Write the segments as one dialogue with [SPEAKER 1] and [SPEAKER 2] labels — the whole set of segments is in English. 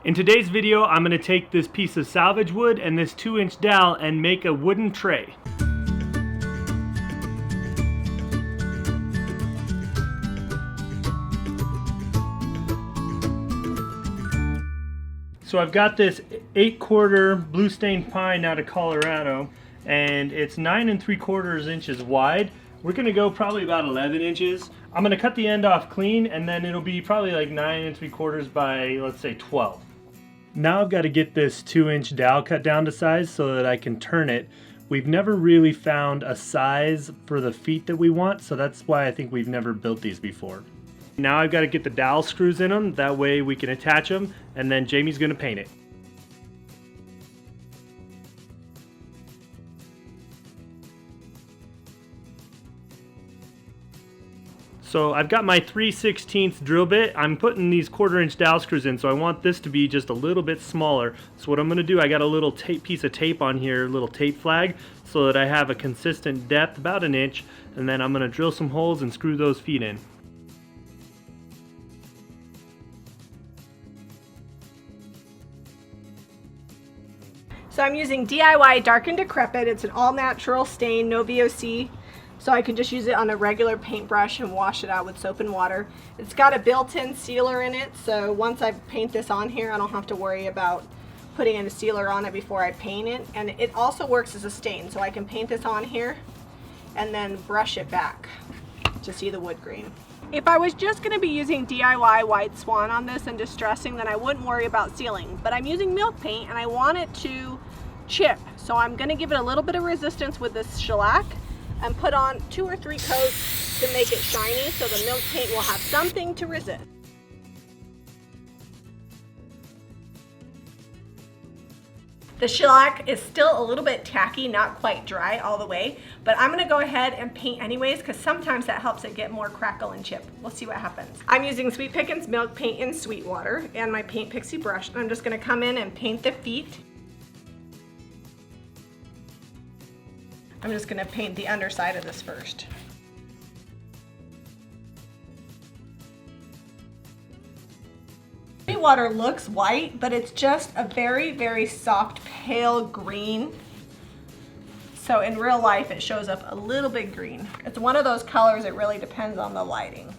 [SPEAKER 1] In today's video, I'm going to take this piece of salvage wood and this 2-inch dowel and make a wooden tray. So I've got this 8-quarter blue stained pine out of Colorado, and it's 9 3/4 inches wide. We're gonna go probably about 11 inches. I'm gonna cut the end off clean, and then it'll be probably like 9 3/4 by, let's say, 12. Now I've got to get this 2-inch dowel cut down to size so that I can turn it. We've never really found a size for the feet that we want, so that's why I think we've never built these before. Now I've got to get the dowel screws in them, that way we can attach them, and then Jamie's gonna paint it. So I've got my 3/16 drill bit. I'm putting these 1/4-inch dowel screws in, so I want this to be just a little bit smaller. So what I'm gonna do, I got a little piece of tape on here, a little tape flag, so that I have a consistent depth, about 1 inch, and then I'm gonna drill some holes and screw those feet in.
[SPEAKER 2] So I'm using DIY Dark and Decrepit. It's an all-natural stain, no VOC. So I can just use it on a regular paintbrush and wash it out with soap and water. It's got a built-in sealer in it, so once I paint this on here, I don't have to worry about putting in a sealer on it before I paint it. And it also works as a stain, so I can paint this on here and then brush it back to see the wood grain. If I was just going to be using DIY White Swan on this and distressing, then I wouldn't worry about sealing. But I'm using milk paint and I want it to chip, so I'm going to give it a little bit of resistance with this shellac and put on 2 or 3 coats to make it shiny, so the milk paint will have something to resist. The shellac is still a little bit tacky, not quite dry all the way, but I'm gonna go ahead and paint anyways, because sometimes that helps it get more crackle and chip. We'll see what happens. I'm using Sweet Pickins milk paint in Sweetwater and my Paint Pixie brush, and I'm just gonna come in and paint the feet. I'm just gonna paint the underside of this first. Sweetwater looks white, but it's just a very, very soft, pale green. So in real life, it shows up a little bit green. It's one of those colors, it really depends on the lighting.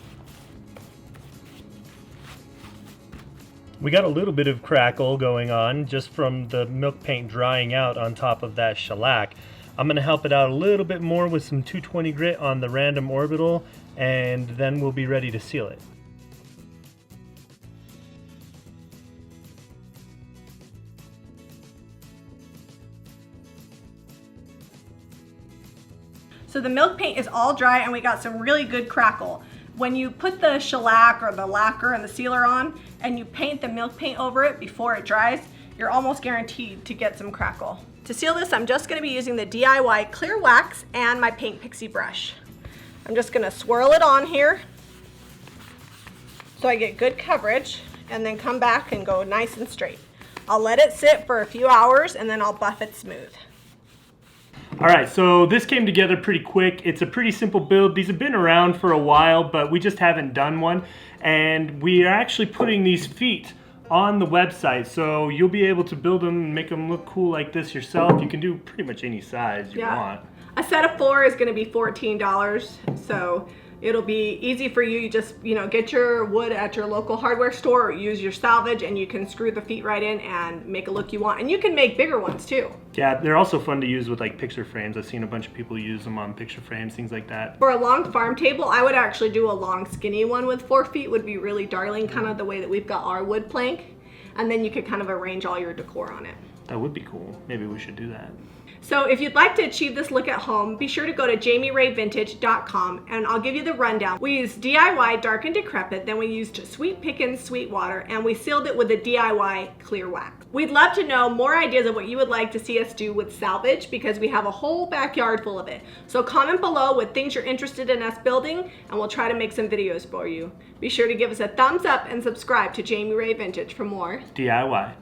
[SPEAKER 1] We got a little bit of crackle going on just from the milk paint drying out on top of that shellac. I'm going to help it out a little bit more with some 220 grit on the random orbital, and then we'll be ready to seal it.
[SPEAKER 2] So the milk paint is all dry and we got some really good crackle. When you put the shellac or the lacquer and the sealer on and you paint the milk paint over it before it dries, you're almost guaranteed to get some crackle. To seal this, I'm just gonna be using the DIY clear wax and my Paint Pixie brush. I'm just gonna swirl it on here so I get good coverage, and then come back and go nice and straight. I'll let it sit for a few hours and then I'll buff it smooth.
[SPEAKER 1] All right, so this came together pretty quick. It's a pretty simple build. These have been around for a while, but we just haven't done one. And we are actually putting these feet on the website, so you'll be able to build them and make them look cool like this yourself. You can do pretty much any size you want.
[SPEAKER 2] A set of 4 is going to be $14, so it'll be easy for you. You just, get your wood at your local hardware store or use your salvage, and you can screw the feet right in and make a look you want. And you can make bigger ones too.
[SPEAKER 1] Yeah, they're also fun to use with like picture frames. I've seen a bunch of people use them on picture frames, things like that.
[SPEAKER 2] For a long farm table, I would actually do a long skinny one with 4 feet would be really darling, kind of the way that we've got our wood plank. And then you could kind of arrange all your decor on it.
[SPEAKER 1] That would be cool. Maybe we should do that.
[SPEAKER 2] So if you'd like to achieve this look at home, be sure to go to jamirayvintage.com and I'll give you the rundown. We used DIY Dark and Decrepit, then we used Sweet Pickins Sweetwater, and we sealed it with a DIY clear wax. We'd love to know more ideas of what you would like to see us do with salvage, because we have a whole backyard full of it. So comment below with things you're interested in us building, and we'll try to make some videos for you. Be sure to give us a thumbs up and subscribe to Jami Ray Vintage for more
[SPEAKER 1] DIY.